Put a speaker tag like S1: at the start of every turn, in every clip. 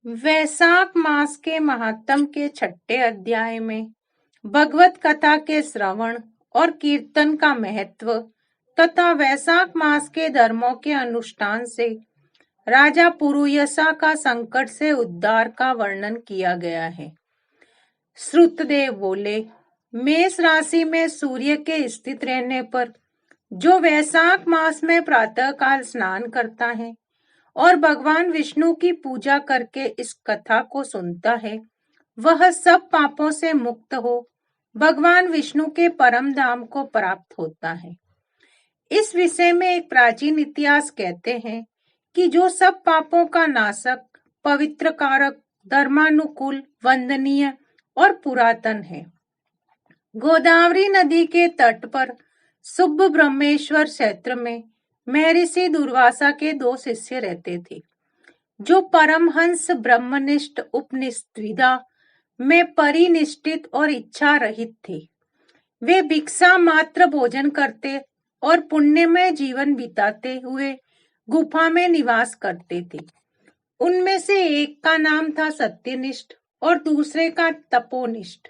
S1: वैशाख मास के महात्म के 6ठे अध्याय में भगवत कथा के श्रवण और कीर्तन का महत्व तथा वैशाख मास के धर्मों के अनुष्ठान से राजा पुरुयसा का संकट से उद्धार का वर्णन किया गया है। श्रुतदेव बोले, मेष राशि में सूर्य के स्थित रहने पर जो वैशाख मास में प्रातःकाल स्नान करता है और भगवान विष्णु की पूजा करके इस कथा को सुनता है, वह सब पापों से मुक्त हो भगवान विष्णु के परम धाम को प्राप्त होता है। इस विषय में एक प्राचीन इतिहास कहते हैं कि जो सब पापों का नाशक, पवित्र कारक, धर्मानुकूल, वंदनीय और पुरातन है। गोदावरी नदी के तट पर सुब्ब ब्रह्मेश्वर क्षेत्र में महर्षि दुर्वासा के 2 शिष्य रहते थे, जो परमहंस ब्रह्मनिष्ठ उपनिषद्विदा में परिनिष्ठित और इच्छा रहित थे। वे भिक्षा मात्र भोजन करते और पुण्यमय जीवन बिताते हुए गुफा में निवास करते थे। उनमें से एक का नाम था सत्यनिष्ठ और दूसरे का तपोनिष्ठ।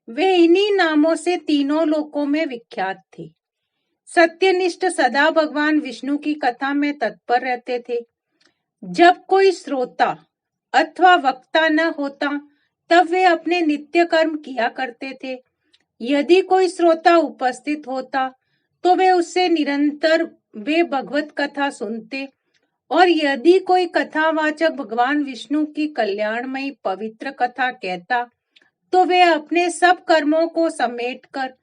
S1: वे इन्हीं नामों से तीनों लोकों में विख्यात थे। सत्यनिष्ठ सदा भगवान विष्णु की कथा में तत्पर रहते थे। जब कोई श्रोता अथवा वक्ता न होता तब वे अपने नित्य कर्म किया करते थे। यदि कोई श्रोता उपस्थित होता तो वे उससे निरंतर वे भगवत कथा सुनते, और यदि कोई कथावाचक भगवान विष्णु की कल्याणमयी पवित्र कथा कहता तो वे अपने सब कर्मों को समेटकर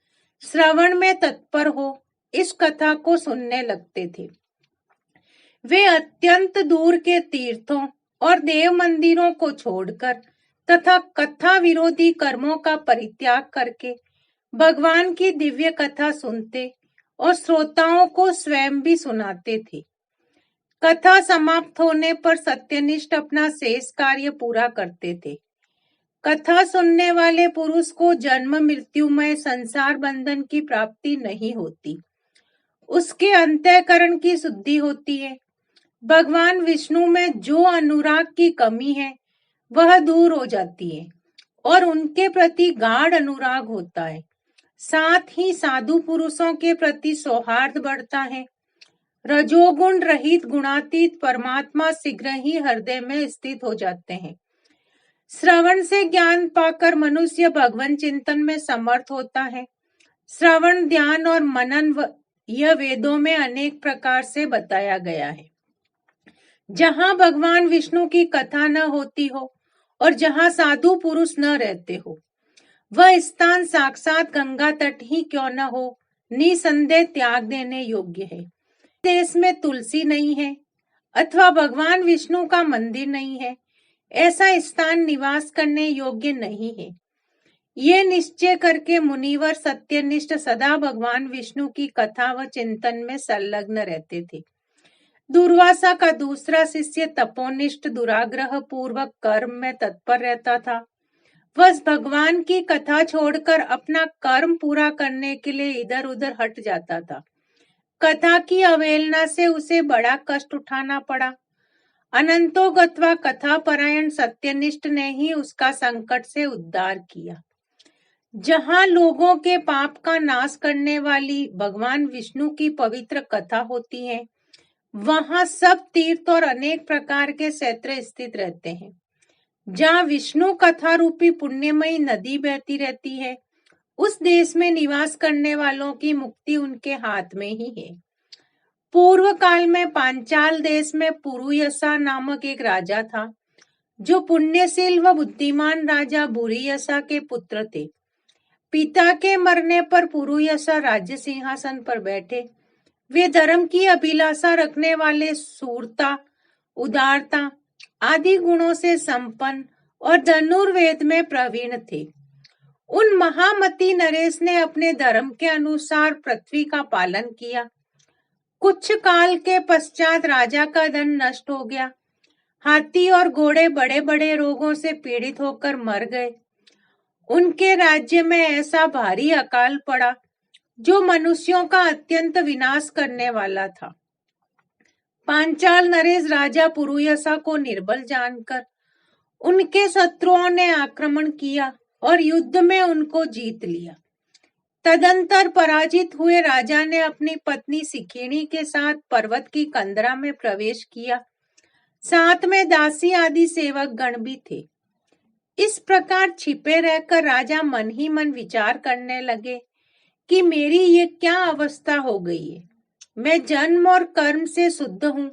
S1: श्रवण में तत्पर हो इस कथा को सुनने लगते थे। वे अत्यंत दूर के तीर्थों और देव मंदिरों को छोड़कर तथा कथा विरोधी कर्मों का परित्याग करके भगवान की दिव्य कथा सुनते और श्रोताओं को स्वयं भी सुनाते थे। कथा समाप्त होने पर सत्यनिष्ठ अपना शेष कार्य पूरा करते थे। कथा सुनने वाले पुरुष को जन्म मृत्युमय संसार बंधन की प्राप्ति नहीं होती। उसके अंतःकरण की शुद्धि होती है। भगवान विष्णु में जो अनुराग की कमी है वह दूर हो जाती है और उनके प्रति गाढ़ अनुराग होता है। साथ ही साधु पुरुषों के प्रति सौहार्द बढ़ता है। रजोगुण रहित गुणातीत परमात्मा शीघ्र ही हृदय में स्थित हो जाते हैं। श्रवण से ज्ञान पाकर मनुष्य भगवान चिंतन में समर्थ होता है। श्रवण, ध्यान और मनन यह वेदों में अनेक प्रकार से बताया गया है। जहां भगवान विष्णु की कथा न होती हो और जहां साधु पुरुष न रहते हो, वह स्थान साक्षात गंगा तट ही क्यों न हो, निसंदेह त्याग देने योग्य है। देश में तुलसी नहीं है अथवा भगवान विष्णु का मंदिर नहीं है, ऐसा स्थान निवास करने योग्य नहीं है। ये निश्चय करके मुनिवर सत्यनिष्ठ सदा भगवान विष्णु की कथा व चिंतन में संलग्न रहते थे। दुर्वासा का दूसरा शिष्य तपोनिष्ठ दुराग्रह पूर्वक कर्म में तत्पर रहता था। वह भगवान की कथा छोड़कर अपना कर्म पूरा करने के लिए इधर उधर हट जाता था। कथा की अवहेलना से उसे बड़ा कष्ट उठाना पड़ा। अनंतो गत्वा कथा परायण सत्यनिष्ठ ने ही उसका संकट से उद्धार किया। जहां लोगों के पाप का नाश करने वाली भगवान विष्णु की पवित्र कथा होती है, वहां सब तीर्थ और अनेक प्रकार के क्षेत्र स्थित रहते हैं। जहां विष्णु कथा रूपी पुण्यमयी नदी बहती रहती है, उस देश में निवास करने वालों की मुक्ति उनके हाथ में ही है। पूर्व काल में पांचाल देश में पुरुयसा नामक एक राजा था, जो पुण्यशील व बुद्धिमान राजा बुरियसा के पुत्र थे। पिता के मरने पर पुरुयसा राज्य सिंहासन पर बैठे। वे धर्म की अभिलाषा रखने वाले, शूरता, उदारता आदि गुणों से संपन्न और धनुर्वेद में प्रवीण थे। उन महामती नरेश ने अपने धर्म के अनुसार पृथ्वी का पालन किया। कुछ काल के पश्चात राजा का धन नष्ट हो गया। हाथी और घोड़े बड़े बड़े रोगों से पीड़ित होकर मर गए। उनके राज्य में ऐसा भारी अकाल पड़ा जो मनुष्यों का अत्यंत विनाश करने वाला था। पांचाल नरेश राजा पुरुयसा को निर्बल जानकर उनके शत्रुओं ने आक्रमण किया और युद्ध में उनको जीत लिया। तदंतर पराजित हुए राजा ने अपनी पत्नी सिकिनी के साथ पर्वत की कंदरा में प्रवेश किया। साथ में दासी आदि सेवक गण भी थे। इस प्रकार छिपे रहकर राजा मन ही मन विचार करने लगे कि मेरी ये क्या अवस्था हो गई है। मैं जन्म और कर्म से शुद्ध हूँ,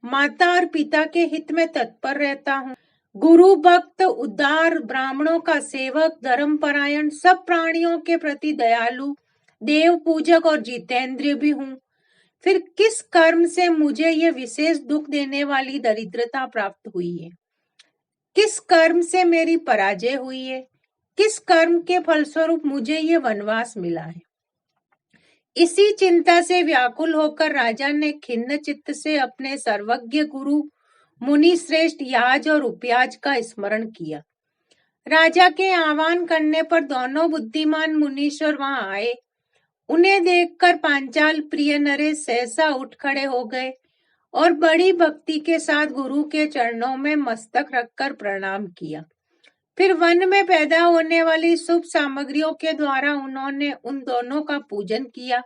S1: माता और पिता के हित में तत्पर रहता हूँ, गुरु भक्त, उदार, ब्राह्मणों का सेवक, धर्मपरायण, सब प्राणियों के प्रति दयालु, देव पूजक और जितेंद्रिय भी हूँ। फिर किस कर्म से मुझे ये विशेष दुख देने वाली दरिद्रता प्राप्त हुई है? किस कर्म से मेरी पराजय हुई है? किस कर्म के फलस्वरूप मुझे ये वनवास मिला है? इसी चिंता से व्याकुल होकर राजा ने खिन्न चित्त से अपने सर्वज्ञ गुरु मुनि श्रेष्ठ याज और उपयाज का स्मरण किया। राजा के आह्वान करने पर दोनों बुद्धिमान मुनीश्वर वहां आए। उन्हें देखकर पांचाल प्रिय नरेश सहसा उठ खड़े हो गए और बड़ी भक्ति के साथ गुरु के चरणों में मस्तक रखकर प्रणाम किया। फिर वन में पैदा होने वाली शुभ सामग्रियों के द्वारा उन्होंने उन दोनों का पूजन किया।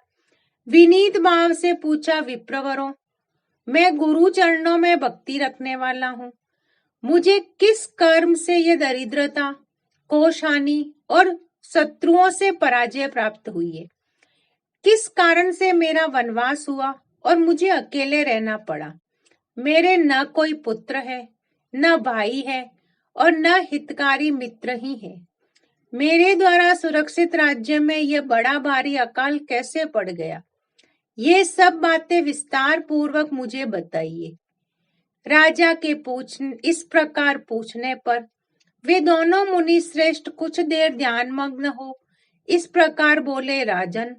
S1: विनीत भाव से पूछा, विप्रवरों, मैं गुरु चरणों में भक्ति रखने वाला हूँ। मुझे किस कर्म से ये दरिद्रता, कोष हानि और शत्रुओं से पराजय प्राप्त हुई है? किस कारण से मेरा वनवास हुआ और मुझे अकेले रहना पड़ा? मेरे न कोई पुत्र है, न भाई है और न हितकारी मित्र ही है। मेरे द्वारा सुरक्षित राज्य में यह बड़ा भारी अकाल कैसे पड़ गया? ये सब बातें विस्तार पूर्वक मुझे बताइए। राजा के इस प्रकार पूछने पर वे दोनों मुनि श्रेष्ठ कुछ देर ध्यानमग्न हो इस प्रकार बोले, राजन,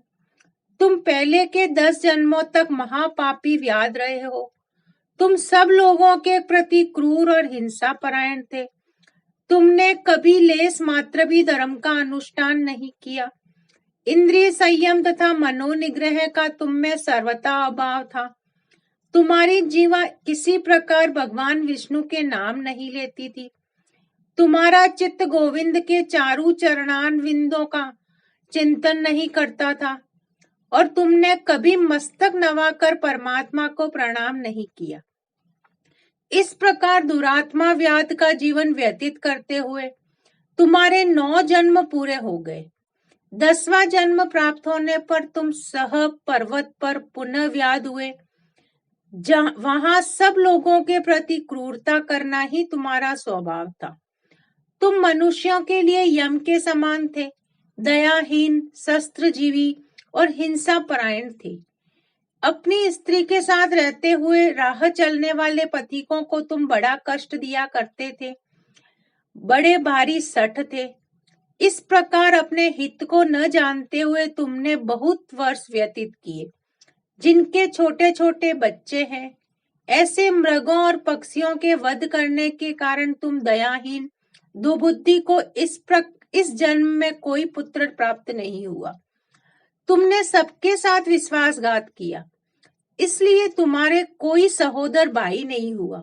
S1: तुम पहले के 10 जन्मों तक महापापी व्याध रहे हो। तुम सब लोगों के प्रति क्रूर और हिंसा परायण थे। तुमने कभी लेस मात्र भी धर्म का अनुष्ठान नहीं किया। इंद्रिय संयम तथा मनोनिग्रह का तुम में सर्वथा अभाव था। तुम्हारी जीवा किसी प्रकार भगवान विष्णु के नाम नहीं लेती थी। तुम्हारा चित्त गोविंद के चारु चरणारविंदों का चिंतन नहीं करता था और तुमने कभी मस्तक नवाकर परमात्मा को प्रणाम नहीं किया। इस प्रकार दुरात्मा व्याध का जीवन व्यतीत करते हुए तुम्हारे 9 जन्म पूरे हो गए। 10वां जन्म प्राप्त होने पर तुम सह पर्वत पर पुनः व्याध हुए। वहां सब लोगों के प्रति क्रूरता करना ही तुम्हारा स्वभाव था। तुम मनुष्यों के लिए यम के समान थे, दयाहीन, शस्त्रजीवी और हिंसा परायण थे। अपनी स्त्री के साथ रहते हुए राह चलने वाले पथिकों को तुम बड़ा कष्ट दिया करते थे, बड़े भारी सठ थे। इस प्रकार अपने हित को न जानते हुए तुमने बहुत वर्ष व्यतीत किए। जिनके छोटे छोटे बच्चे हैं, ऐसे मृगों और पक्षियों के वध करने के कारण तुम दयाहीन, दुबुद्धि को इस जन्म में कोई पुत्र प्राप्त नहीं हुआ। तुमने सबके साथ विश्वासघात किया, इसलिए तुम्हारे कोई सहोदर भाई नहीं हुआ।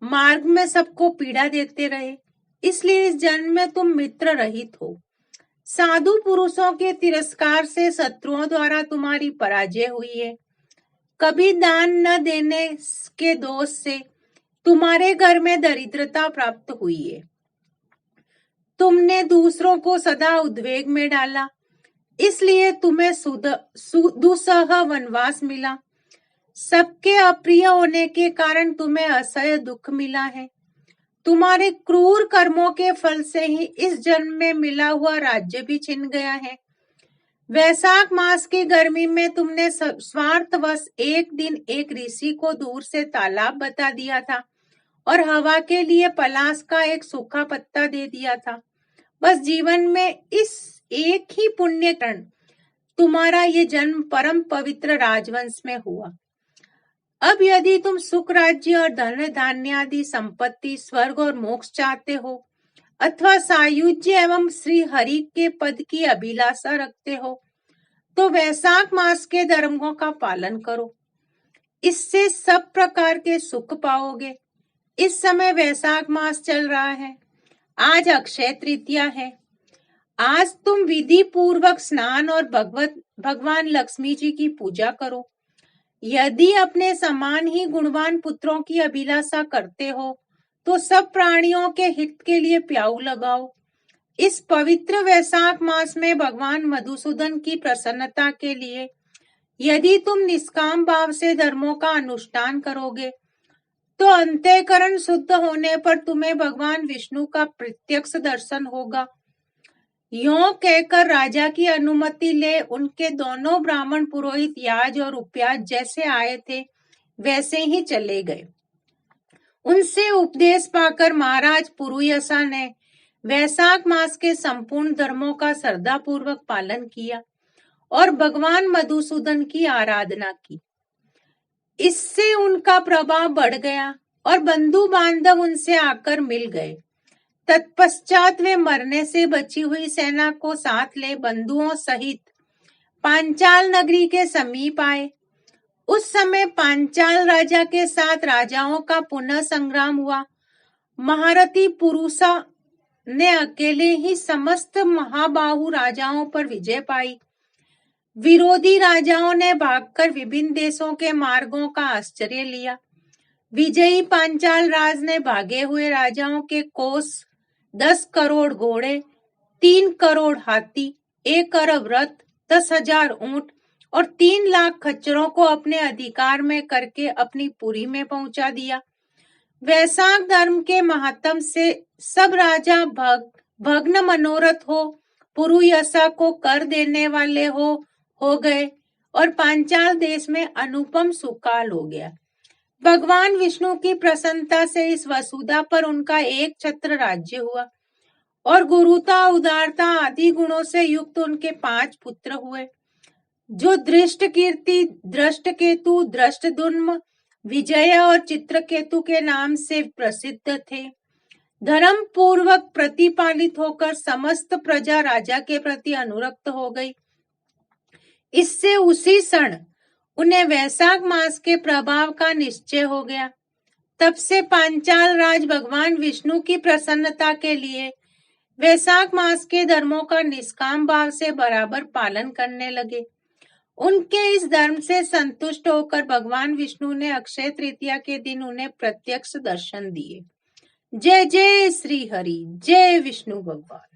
S1: मार्ग में सबको पीड़ा देते रहे, इसलिए इस जन्म में तुम मित्र रहित हो। साधु पुरुषों के तिरस्कार से शत्रुओं द्वारा तुम्हारी पराजय हुई है। कभी दान न देने के दोष से तुम्हारे घर में दरिद्रता प्राप्त हुई है। तुमने दूसरों को सदा उद्वेग में डाला, इसलिए तुम्हें दुस्सह वनवास मिला। सबके अप्रिय होने के कारण तुम्हें असह्य दुख मिला है। तुम्हारे क्रूर कर्मों के फल से ही इस जन्म में मिला हुआ राज्य भी छिन गया है। वैशाख मास की गर्मी में तुमने स्वार्थवश एक दिन एक ऋषि को दूर से तालाब बता दिया था और हवा के लिए पलाश का एक सूखा पत्ता दे दिया था। बस जीवन में इस एक ही पुण्य कारण तुम्हारा ये जन्म परम पवित्र राजवंश में हुआ। अब यदि तुम सुख, राज्य और धन धान्य आदि संपत्ति, स्वर्ग और मोक्ष चाहते हो अथवा सायुज्य एवं श्री हरि के पद की अभिलाषा रखते हो तो वैशाख मास के धर्मों का पालन करो। इससे सब प्रकार के सुख पाओगे। इस समय वैशाख मास चल रहा है। आज अक्षय तृतीया है। आज तुम विधि पूर्वक स्नान और भगवान लक्ष्मी जी की पूजा करो। यदि अपने समान ही गुणवान पुत्रों की अभिलाषा करते हो तो सब प्राणियों के हित के लिए प्याऊ लगाओ। इस पवित्र वैशाख मास में भगवान मधुसूदन की प्रसन्नता के लिए यदि तुम निष्काम भाव से धर्मों का अनुष्ठान करोगे तो अंतःकरण शुद्ध होने पर तुम्हें भगवान विष्णु का प्रत्यक्ष दर्शन होगा। यों कहकर राजा की अनुमति ले उनके दोनों ब्राह्मण पुरोहित याज और उपयाज जैसे आए थे वैसे ही चले गए। उनसे उपदेश पाकर महाराज पुरुयसा ने वैशाख मास के संपूर्ण धर्मों का श्रद्धापूर्वक पालन किया और भगवान मधुसूदन की आराधना की। इससे उनका प्रभाव बढ़ गया और बंधु बांधव उनसे आकर मिल गए। तत्पश्चात वे मरने से बची हुई सेना को साथ ले बंधुओं सहित पांचाल नगरी के समीप आए। उस समय पांचाल राजा के साथ राजाओं का पुनः संग्राम हुआ। महारथी पुरुषा ने अकेले ही समस्त महाबाहु राजाओं पर विजय पाई। विरोधी राजाओं ने भागकर विभिन्न देशों के मार्गों का आश्चर्य लिया। विजयी पांचाल राज ने भागे हुए राजाओं के कोष, 10 करोड़ घोड़े, 3 करोड़ हाथी, 1 अरब रथ, 10,000 ऊंट और 3 लाख खच्चरों को अपने अधिकार में करके अपनी पुरी में पहुंचा दिया। वैशाख धर्म के महात्म से सब राजा भग्न मनोरथ हो पुरुयसा को कर देने वाले हो गए और पांचाल देश में अनुपम सुकाल हो गया। भगवान विष्णु की प्रसन्नता से इस वसुधा पर उनका एक छत्र राज्य हुआ और गुरुता, उदारता आदि गुणों से युक्त उनके 5 पुत्र हुए, जो दृष्टकीर्ति, दृष्टकेतु, दृष्टद्युम्न, विजय और चित्रकेतु के नाम से प्रसिद्ध थे। धर्म पूर्वक प्रतिपालित होकर समस्त प्रजा राजा के प्रति अनुरक्त हो गई। इससे उसी क्षण उन्हें वैशाख मास के प्रभाव का निश्चय हो गया। तब से पांचाल राज भगवान विष्णु की प्रसन्नता के लिए वैशाख मास के धर्मों का निष्काम भाव से बराबर पालन करने लगे। उनके इस धर्म से संतुष्ट होकर भगवान विष्णु ने अक्षय तृतीया के दिन उन्हें प्रत्यक्ष दर्शन दिए। जय जय श्री हरि, जय विष्णु भगवान।